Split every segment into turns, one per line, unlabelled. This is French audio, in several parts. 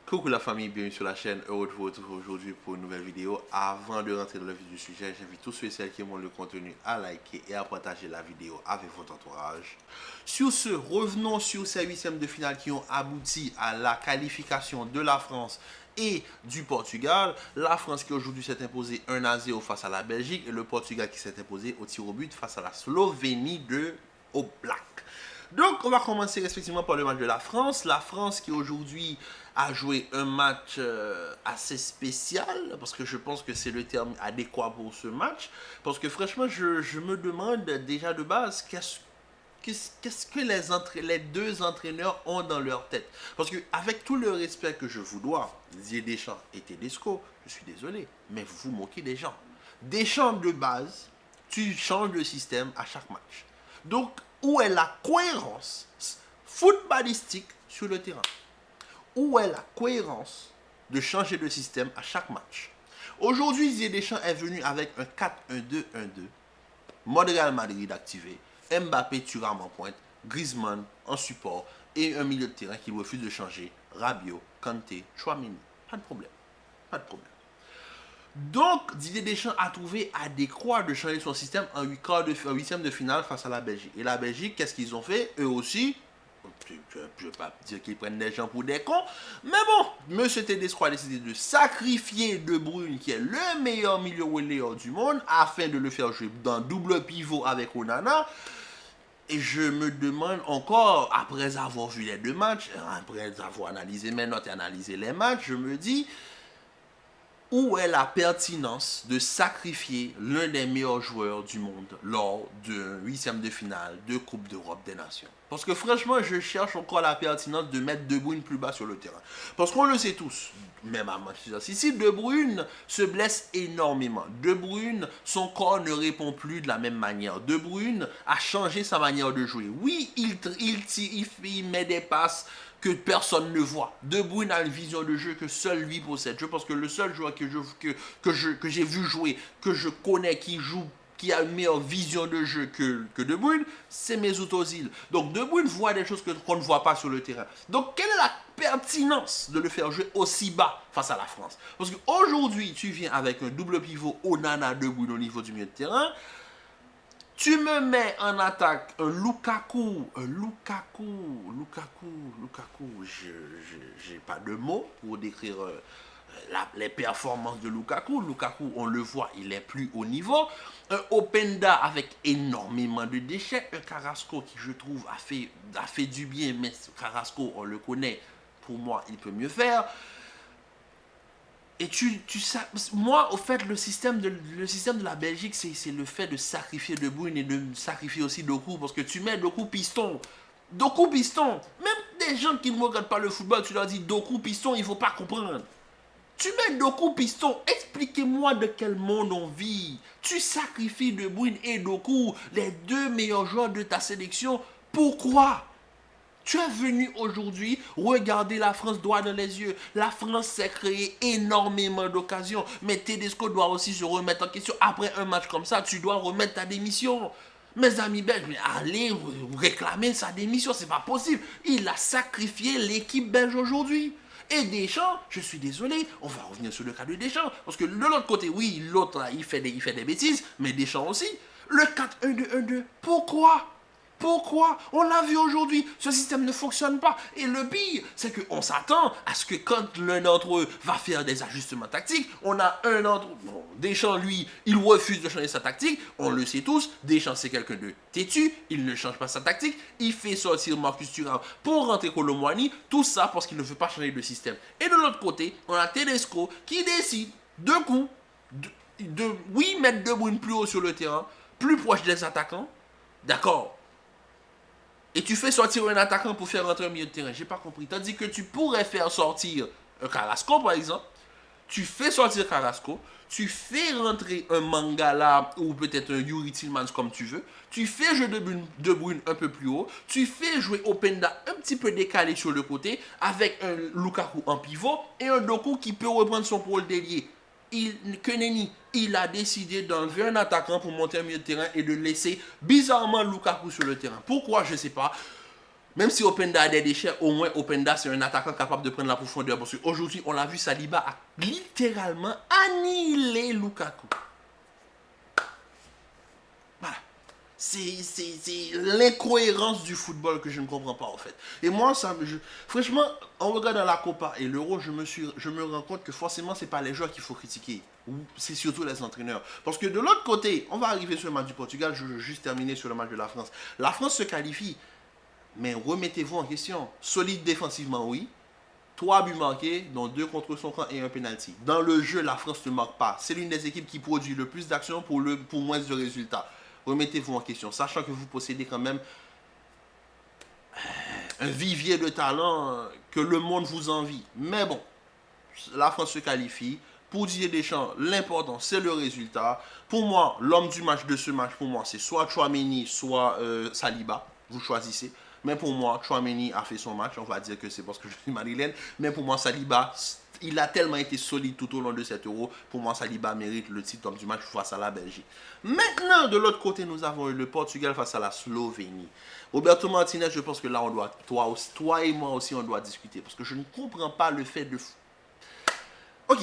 Coucou la famille, bienvenue sur la chaîne. Heureux de vous retrouver aujourd'hui pour une nouvelle vidéo. Avant de rentrer dans le vif du sujet, j'invite tous ceux et celles qui aiment le contenu à liker et à partager la vidéo avec votre entourage. Sur ce, revenons sur ces huitièmes de finale qui ont abouti à la qualification de la France et du Portugal. La France qui aujourd'hui s'est imposée 1-0 face à la Belgique et le Portugal qui s'est imposé au tir au but face à la Slovénie de Oblak. Donc, on va commencer respectivement par le match de la France. La France qui aujourd'hui a joué un match assez spécial, parce que je pense que c'est le terme adéquat pour ce match. Parce que franchement, je me demande déjà de base qu'est-ce que les deux entraîneurs ont dans leur tête. Parce que avec tout le respect que je vous dois, Didier Deschamps et Tedesco, je suis désolé, mais vous vous moquez des gens. Deschamps de base, tu changes de système à chaque match. Donc, où est la cohérence footballistique sur le terrain? Où est la cohérence de changer de système à chaque match? Aujourd'hui, Didier Deschamps est venu avec un 4-1-2-1-2, mode Real Madrid activé, Mbappé, Thuram en pointe, Griezmann en support et un milieu de terrain qui refuse de changer, Rabiot, Kanté, Chouameni. Pas de problème. Pas de problème. Donc, Didier Deschamps a trouvé adéquat de changer son système en huitième de finale face à la Belgique. Et la Belgique, qu'est-ce qu'ils ont fait? Eux aussi, je ne vais pas dire qu'ils prennent des gens pour des cons, mais bon, M. Tedesco a décidé de sacrifier De Bruyne, qui est le meilleur milieu relayeur du monde, afin de le faire jouer dans double pivot avec Onana. Et je me demande encore, après avoir vu les deux matchs, après avoir analysé mes notes et analysé les matchs, je me dis, où est la pertinence de sacrifier l'un des meilleurs joueurs du monde lors d'un huitième de finale de Coupe d'Europe des Nations? Parce que franchement, je cherche encore la pertinence de mettre De Bruyne plus bas sur le terrain. Parce qu'on le sait tous, même à Manchester City, De Bruyne se blesse énormément. De Bruyne, son corps ne répond plus de la même manière. De Bruyne a changé sa manière de jouer. Oui, il met des passes que personne ne voit. De Bruyne a une vision de jeu que seul lui possède. Je pense que le seul joueur que j'ai vu jouer, que je connais, qui a une meilleure vision de jeu que De Bruyne, c'est Mesut Ozil. Donc De Bruyne voit des choses qu'on ne voit pas sur le terrain. Donc quelle est la pertinence de le faire jouer aussi bas face à la France? Parce qu'aujourd'hui, tu viens avec un double pivot Onana De Bruyne au niveau du milieu de terrain. Tu me mets en attaque un Lukaku, j'ai pas de mots pour décrire les performances de Lukaku. Lukaku, on le voit, il est plus haut niveau. Un Openda avec énormément de déchets. Un Carrasco qui, je trouve, a fait du bien, mais Carrasco, on le connaît. Pour moi, il peut mieux faire. Et moi, au fait, le système de la Belgique, c'est le fait de sacrifier De Bruyne et de sacrifier aussi Doku, parce que tu mets Doku piston. Doku piston. Même des gens qui ne regardent pas le football, tu leur dis Doku piston, il ne faut pas comprendre. Tu mets Doku piston, expliquez-moi de quel monde on vit. Tu sacrifies De Bruyne et Doku, les deux meilleurs joueurs de ta sélection. Pourquoi? Tu es venu aujourd'hui regarder la France droit dans les yeux. La France s'est créée énormément d'occasions. Mais Tedesco doit aussi se remettre en question. Après un match comme ça, tu dois remettre ta démission. Mes amis belges, mais allez réclamer sa démission, c'est pas possible. Il a sacrifié l'équipe belge aujourd'hui. Et Deschamps, je suis désolé, on va revenir sur le cas de Deschamps. Parce que de l'autre côté, oui, l'autre, il fait des bêtises, mais Deschamps aussi. Le 4-1-2-1-2, pourquoi? Pourquoi? On l'a vu aujourd'hui, ce système ne fonctionne pas. Et le pire, c'est qu'on s'attend à ce que quand l'un d'entre eux va faire des ajustements tactiques, on a un d'entre eux. Bon, Deschamps, lui, il refuse de changer sa tactique. On le sait tous, Deschamps, c'est quelqu'un de têtu. Il ne change pas sa tactique. Il fait sortir Marcus Thuram pour rentrer Kolo Muani. Tout ça parce qu'il ne veut pas changer de système. Et de l'autre côté, on a Tedesco qui décide d'un coup oui, mettre De Bruyne plus haut sur le terrain, plus proche des attaquants. D'accord. Et tu fais sortir un attaquant pour faire rentrer un milieu de terrain. J'ai pas compris. Tandis que tu pourrais faire sortir un Carrasco, par exemple. Tu fais sortir Carrasco. Tu fais rentrer un Mangala ou peut-être un Yuri Tillmans comme tu veux. Tu fais jouer De Bruyne un peu plus haut. Tu fais jouer Openda un petit peu décalé sur le côté avec un Lukaku en pivot et un Doku qui peut reprendre son rôle d'ailier. Keneni, il a décidé d'enlever un attaquant pour monter un milieu de terrain et de laisser bizarrement Lukaku sur le terrain. Pourquoi? Je ne sais pas. Même si Openda a des déchets, au moins Openda c'est un attaquant capable de prendre la profondeur. Parce qu'aujourd'hui, on l'a vu, Saliba a littéralement annihilé Lukaku. Voilà. C'est l'incohérence du football que je ne comprends pas en fait. Et moi, franchement, en regardant la Copa et l'Euro, je me rends compte que forcément, c'est pas les joueurs qu'il faut critiquer. C'est surtout les entraîneurs. Parce que de l'autre côté, on va arriver sur le match du Portugal, je veux juste terminer sur le match de la France. La France se qualifie, mais remettez-vous en question. Solide défensivement, oui. 3 buts marqués, dont 2 contre son camp et un penalty. Dans le jeu, la France ne marque pas. C'est l'une des équipes qui produit le plus d'actions pour moins de résultats. Remettez-vous en question, sachant que vous possédez quand même un vivier de talent que le monde vous envie. Mais bon, la France se qualifie. Pour Didier Deschamps, l'important, c'est le résultat. Pour moi, l'homme du match de ce match, pour moi, c'est soit Tchouaméni, soit Saliba. Vous choisissez. Mais pour moi, Tchouaméni a fait son match. On va dire que c'est parce que je suis madrilène. Mais pour moi, Saliba, il a tellement été solide tout au long de cet Euro. Pour moi, Saliba mérite le titre d'homme du match face à la Belgique. Maintenant, de l'autre côté, nous avons eu le Portugal face à la Slovénie. Roberto Martinez, je pense que là, on doit, toi et moi aussi, on doit discuter. Parce que je ne comprends pas le fait de... Ok,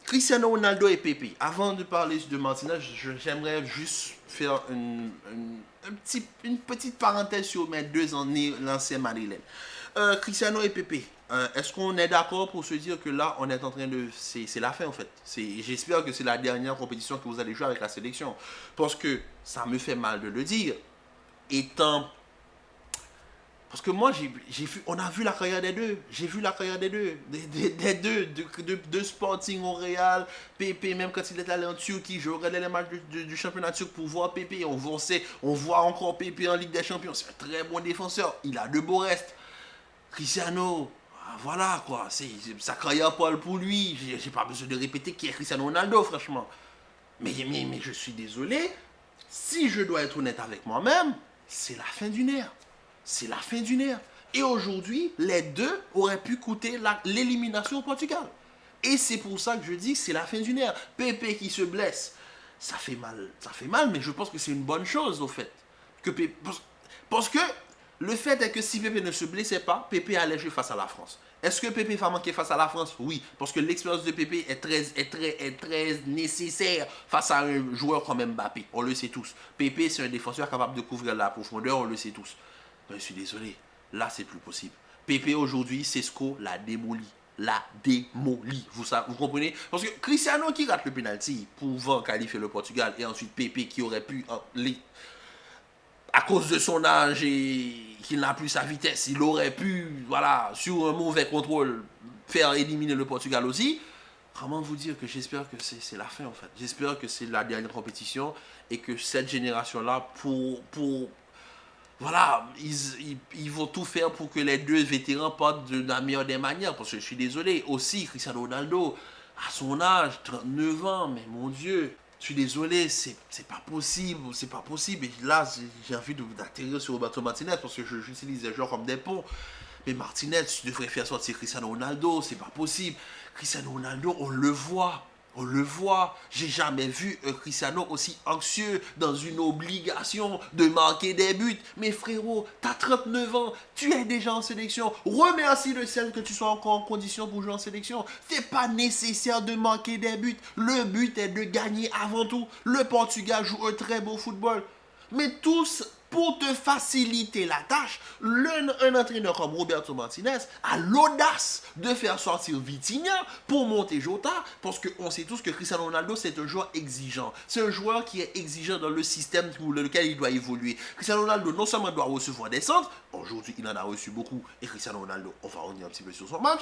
Cristiano Ronaldo et Pepe. Avant de parler de Martinez, j'aimerais juste faire une petite parenthèse sur mes deux anciens madrilènes. Cristiano et Pepe, est-ce qu'on est d'accord pour se dire que là, on est en train de... C'est la fin en fait. J'espère que c'est la dernière compétition que vous allez jouer avec la sélection. Parce que ça me fait mal de le dire. Étant... Parce que moi, on a vu la carrière des deux. J'ai vu la carrière des deux. De Sporting au Real. Pepe, même quand il est allé en Turquie, je regardais les matchs du championnat turc pour voir Pepe. On voit encore Pepe en Ligue des Champions. C'est un très bon défenseur. Il a de beaux restes. Cristiano, voilà quoi. Sa carrière parle pour lui. J'ai pas besoin de répéter qui est Cristiano Ronaldo, franchement. Mais je suis désolé. Si je dois être honnête avec moi-même, c'est la fin d'une ère. C'est la fin d'une ère. Et aujourd'hui, les deux auraient pu coûter l'élimination au Portugal. Et c'est pour ça que je dis que c'est la fin d'une ère. Pepe qui se blesse, ça fait mal, mais je pense que c'est une bonne chose au fait. Parce que le fait est que si Pepe ne se blessait pas, Pepe allait jouer face à la France. Est-ce que Pepe va manquer face à la France? Oui, parce que l'expérience de Pepe est très nécessaire face à un joueur comme Mbappé. On le sait tous. Pepe, c'est un défenseur capable de couvrir la profondeur, on le sait tous. Ben, je suis désolé, là c'est plus possible. Pepe aujourd'hui, Sesco l'a démoli. Vous comprenez? Parce que Cristiano qui rate le penalty pouvant qualifier le Portugal et ensuite Pepe qui aurait pu, à cause de son âge et qu'il n'a plus sa vitesse, il aurait pu, voilà, sur un mauvais contrôle, faire éliminer le Portugal aussi. Comment vous dire que j'espère que c'est la fin en fait. J'espère que c'est la dernière compétition et que cette génération-là, voilà, ils vont tout faire pour que les deux vétérans partent de la meilleure des manières. Parce que je suis désolé, aussi, Cristiano Ronaldo, à son âge, 39 ans, mais mon Dieu, je suis désolé, c'est pas possible, c'est pas possible. Et là, j'ai envie d'atterrir sur Roberto Martinez parce que j'utilise les joueurs comme des ponts. Mais Martinez, tu devrais faire sortir Cristiano Ronaldo, c'est pas possible. Cristiano Ronaldo, on le voit. On le voit, j'ai jamais vu un Cristiano aussi anxieux dans une obligation de marquer des buts. Mais frérot, t'as 39 ans, tu es déjà en sélection. Remercie le ciel que tu sois encore en condition pour jouer en sélection. C'est pas nécessaire de marquer des buts. Le but est de gagner avant tout. Le Portugal joue un très beau football. Mais tous, pour te faciliter la tâche, un entraîneur comme Roberto Martinez a l'audace de faire sortir Vitinha pour monter Jota, parce qu'on sait tous que Cristiano Ronaldo, c'est un joueur exigeant. C'est un joueur qui est exigeant dans le système pour lequel il doit évoluer. Cristiano Ronaldo non seulement doit recevoir des centres, aujourd'hui il en a reçu beaucoup, et Cristiano Ronaldo, on va revenir un petit peu sur son match,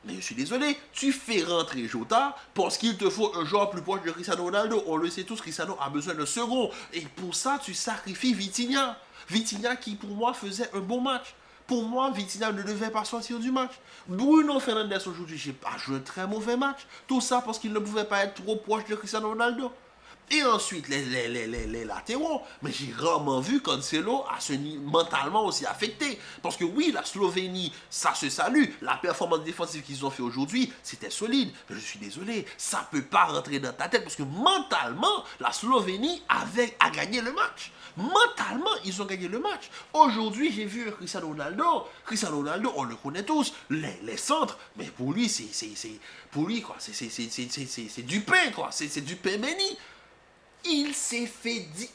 mais je suis désolé, tu fais rentrer Jota parce qu'il te faut un joueur plus proche de Cristiano Ronaldo. On le sait tous, Cristiano a besoin de second. Et pour ça, tu sacrifies Vitinha. Vitinha qui, pour moi, faisait un bon match. Pour moi, Vitinha ne devait pas sortir du match. Bruno Fernandes, aujourd'hui, j'ai pas joué un très mauvais match. Tout ça parce qu'il ne pouvait pas être trop proche de Cristiano Ronaldo. Et ensuite, les latéraux. Mais j'ai rarement vu Cancelo mentalement aussi affecté. Parce que oui, la Slovénie, ça se salue. La performance défensive qu'ils ont fait aujourd'hui, c'était solide. Mais je suis désolé, ça ne peut pas rentrer dans ta tête. Parce que mentalement, la Slovénie a gagné le match. Mentalement, ils ont gagné le match. Aujourd'hui, j'ai vu Cristiano Ronaldo. Cristiano Ronaldo, on le connaît tous. Les centres, mais pour lui, c'est du pain, quoi. C'est du pain béni. Il s'est fait dire.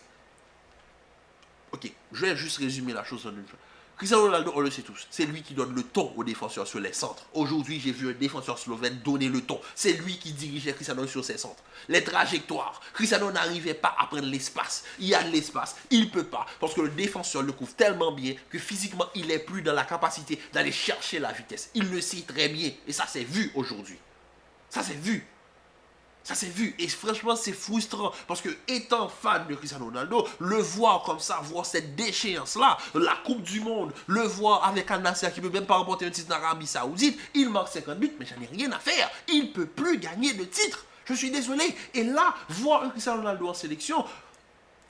Ok, je vais juste résumer la chose en une fois. Cristiano Ronaldo, on le sait tous, c'est lui qui donne le ton aux défenseurs sur les centres. Aujourd'hui, j'ai vu un défenseur slovène donner le ton. C'est lui qui dirigeait Cristiano sur ses centres. Les trajectoires. Cristiano n'arrivait pas à prendre l'espace. Il y a de l'espace, il ne peut pas. Parce que le défenseur le couvre tellement bien que physiquement, il n'est plus dans la capacité d'aller chercher la vitesse. Il le sait très bien. Et ça s'est vu aujourd'hui. Ça s'est vu. Ça s'est vu. Et franchement, c'est frustrant. Parce que, étant fan de Cristiano Ronaldo, le voir comme ça, voir cette déchéance-là, la Coupe du Monde, le voir avec Al Nassr qui ne peut même pas remporter un titre en Arabie Saoudite, il marque 50 buts, mais j'en ai rien à faire. Il ne peut plus gagner de titre. Je suis désolé. Et là, voir un Cristiano Ronaldo en sélection,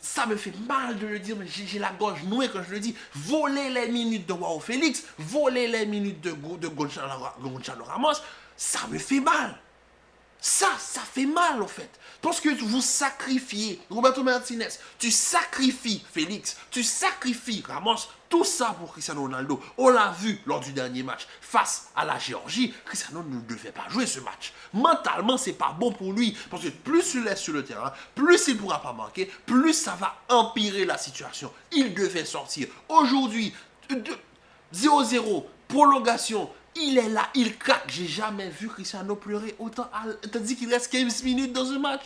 ça me fait mal de le dire, mais j'ai la gorge nouée quand je le dis. Voler les minutes de Joao Félix, voler les minutes de Gonçalo Ramos, ça me fait mal. Ça fait mal, en fait. Parce que vous sacrifiez Roberto Martinez, tu sacrifies Félix, tu sacrifies Ramos, tout ça pour Cristiano Ronaldo. On l'a vu lors du dernier match face à la Géorgie. Cristiano ne devait pas jouer ce match. Mentalement, c'est pas bon pour lui. Parce que plus il est sur le terrain, plus il ne pourra pas marquer, plus ça va empirer la situation. Il devait sortir. Aujourd'hui, 0-0, prolongation. Il est là, il craque. J'ai jamais vu Cristiano pleurer autant. Tandis qu'il reste 15 minutes dans un match.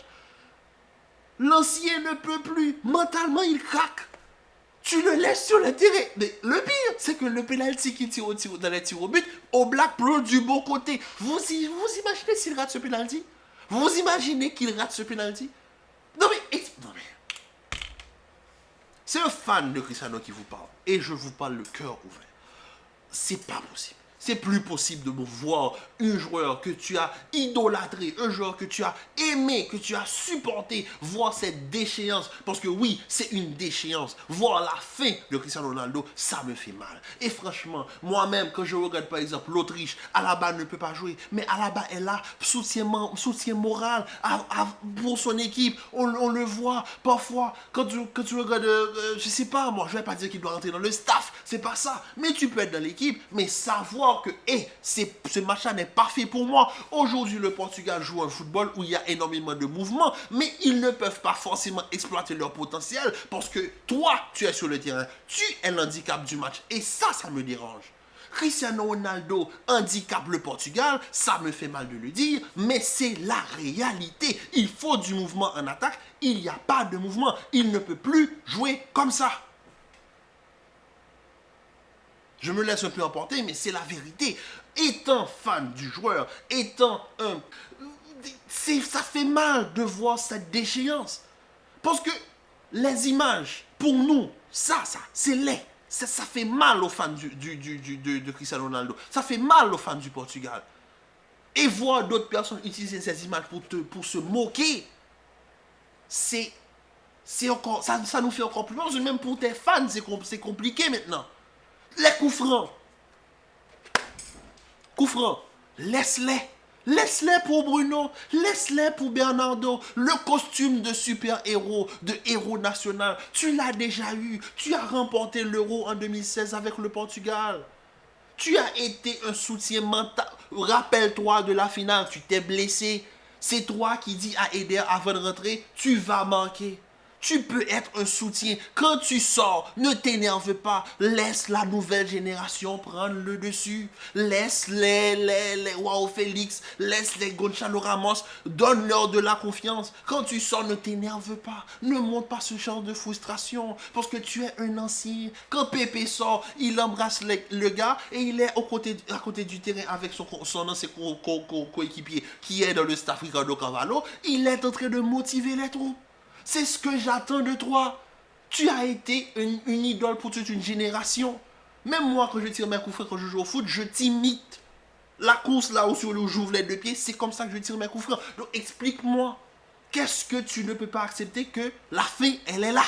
L'ancien ne peut plus. Mentalement, il craque. Tu le laisses sur le terrain. Mais le pire, c'est que le penalty qu'il tire dans les tirs au but, au Black pleut du bon côté. Vous imaginez s'il rate ce penalty? Vous imaginez qu'il rate ce penalty? Non mais... C'est un fan de Cristiano qui vous parle. Et je vous parle le cœur ouvert. C'est pas possible. C'est plus possible de me voir un joueur que tu as idolâtré, un joueur que tu as aimé, que tu as supporté, voir cette déchéance. Parce que oui, c'est une déchéance. Voir la fin de Cristiano Ronaldo, ça me fait mal. Et franchement, moi-même, quand je regarde par exemple l'Autriche, Alaba ne peut pas jouer, mais Alaba est là, soutien moral pour son équipe. On le voit parfois, quand tu regardes, je sais pas, moi, je vais pas dire qu'il doit rentrer dans le staff, c'est pas ça. Mais tu peux être dans l'équipe, mais savoir que ce match-là n'est pas fait pour moi. Aujourd'hui, le Portugal joue un football où il y a énormément de mouvements, mais ils ne peuvent pas forcément exploiter leur potentiel parce que toi, tu es sur le terrain, tu es l'handicap du match. Et ça me dérange. Cristiano Ronaldo handicape le Portugal, ça me fait mal de le dire, mais c'est la réalité. Il faut du mouvement en attaque, il n'y a pas de mouvement. Il ne peut plus jouer comme ça. Je me laisse un peu emporter, mais c'est la vérité. Étant fan du joueur, ça fait mal de voir cette déchéance. Parce que les images, pour nous, c'est laid. Ça fait mal aux fans de Cristiano Ronaldo. Ça fait mal aux fans du Portugal. Et voir d'autres personnes utiliser ces images pour se moquer, ça nous fait encore plus mal. Même pour tes fans, c'est compliqué maintenant. Les coups francs. Laisse-les. Laisse-les pour Bruno. Laisse-les pour Bernardo. Le costume de super-héros, de héros national, tu l'as déjà eu. Tu as remporté l'Euro en 2016 avec le Portugal. Tu as été un soutien mental. Rappelle-toi de la finale, tu t'es blessé. C'est toi qui dis à Eder avant de rentrer, tu vas manquer. Tu peux être un soutien. Quand tu sors, ne t'énerve pas. Laisse la nouvelle génération prendre le dessus. Laisse les Joao Félix, laisse les Gonçalo Ramos. Donne-leur de la confiance. Quand tu sors, ne t'énerve pas. Ne montre pas ce genre de frustration. Parce que tu es un ancien. Quand Pépé sort, il embrasse le gars et il est à côté du terrain avec son ancien coéquipier qui est dans le staff Ricardo Carvalho. Il est en train de motiver les troupes. C'est ce que j'attends de toi. Tu as été une idole pour toute une génération. Même moi, quand je tire mes coups francs, quand je joue au foot, je t'imite. La course là où j'ouvre les deux pieds, c'est comme ça que je tire mes coups francs. Donc explique-moi. qu'est-ce que tu ne peux pas accepter que la fin, elle est là.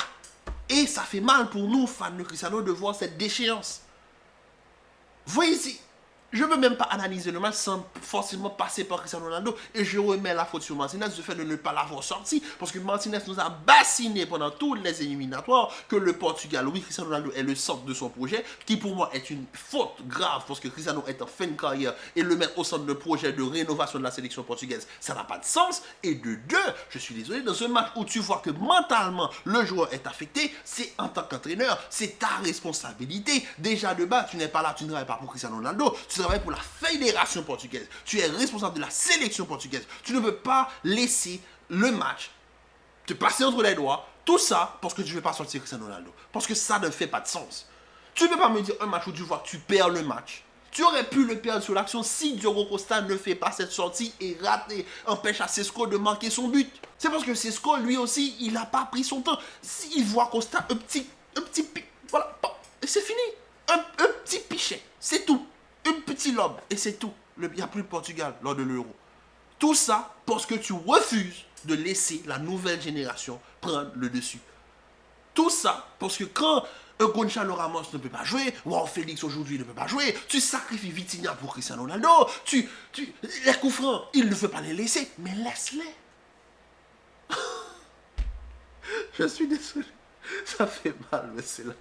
Et ça fait mal pour nous, fans de Cristiano, de voir cette déchéance. Voyez ici, je ne veux même pas analyser le match sans forcément passer par Cristiano Ronaldo. Et je remets la faute sur Martinez du fait de ne pas l'avoir sorti. Parce que Martinez nous a bassiné pendant tous les éliminatoires que le Portugal, oui, Cristiano Ronaldo est le centre de son projet, qui pour moi est une faute grave parce que Cristiano est en fin de carrière et le mettre au centre de projet de rénovation de la sélection portugaise, ça n'a pas de sens. Et de deux, je suis désolé, dans un match où tu vois que mentalement le joueur est affecté, c'est en tant qu'entraîneur, c'est ta responsabilité. Déjà de bas, tu n'es pas là, tu ne travailles pas pour Cristiano Ronaldo, tu travailles pour la fédération portugaise. Tu es responsable de la sélection portugaise. Tu ne peux pas laisser le match te passer entre les doigts. Tout ça parce que tu ne veux pas sortir Cristiano Ronaldo. Parce que ça ne fait pas de sens. Tu ne peux pas me dire un match où tu vois que tu perds le match. Tu aurais pu le perdre sur l'action si Diogo Costa ne fait pas cette sortie et empêche à Sesco de marquer son but. C'est parce que Sesco, lui aussi, il n'a pas pris son temps. S'il voit Costa, un petit voilà, et c'est fini. Un petit pichet, c'est tout. Un petit lobe, et c'est tout. Il n'y a plus de Portugal lors de l'Euro. Tout ça parce que tu refuses de laisser la nouvelle génération prendre le dessus. Tout ça parce que quand Gonçalo Ramos ne peut pas jouer, ou Félix aujourd'hui ne peut pas jouer, tu sacrifies Vitinha pour Cristiano Ronaldo, les coups francs, il ne veut pas les laisser, mais laisse-les. Je suis désolé, ça fait mal, mais c'est la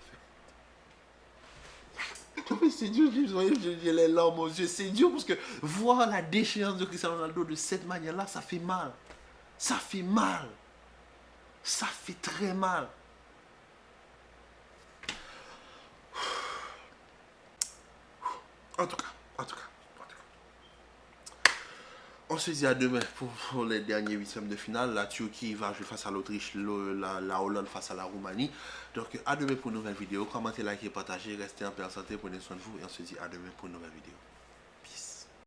c'est dur, j'ai les larmes aux yeux. C'est dur parce que voir la déchéance de Cristiano Ronaldo de cette manière-là, ça fait mal. Ça fait mal. Ça fait très mal. En tout cas. On se dit à demain pour les derniers huitièmes de finale. La Turquie va jouer face à l'Autriche, la Hollande face à la Roumanie. Donc à demain pour une nouvelle vidéo. Commentez, likez, partagez, restez en paix, en santé, prenez soin de vous et on se dit à demain pour une nouvelle vidéo.